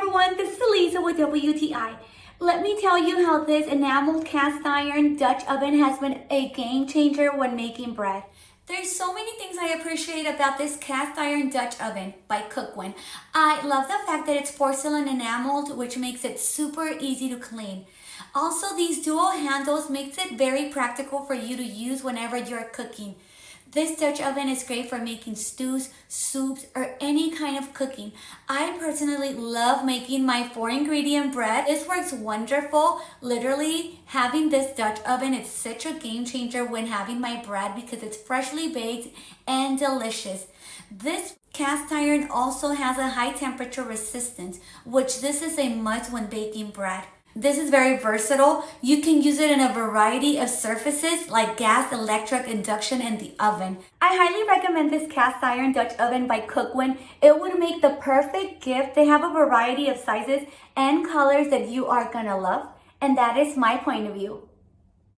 everyone, this is Elisa with WTI. Let me tell you how this enameled cast iron Dutch oven has been a game changer when making bread. There's so many things I appreciate about this cast iron Dutch oven by COOKWIN. I love the fact that it's porcelain enameled, which makes it super easy to clean. Also, these dual handles makes it very practical for you to use whenever you're cooking. This Dutch oven is great for making stews, soups, or any kind of cooking. I personally love making my 4-ingredient bread. This works wonderful. Literally, having this Dutch oven is such a game changer when having my bread because it's freshly baked and delicious. This cast iron also has a high temperature resistance, which this is a must when baking bread. This is very versatile. You can use it in a variety of surfaces like gas, electric, induction, and the oven. I highly recommend this cast iron Dutch oven by COOKWIN. It would make the perfect gift. They have a variety of sizes and colors that you are gonna love, and that is my point of view.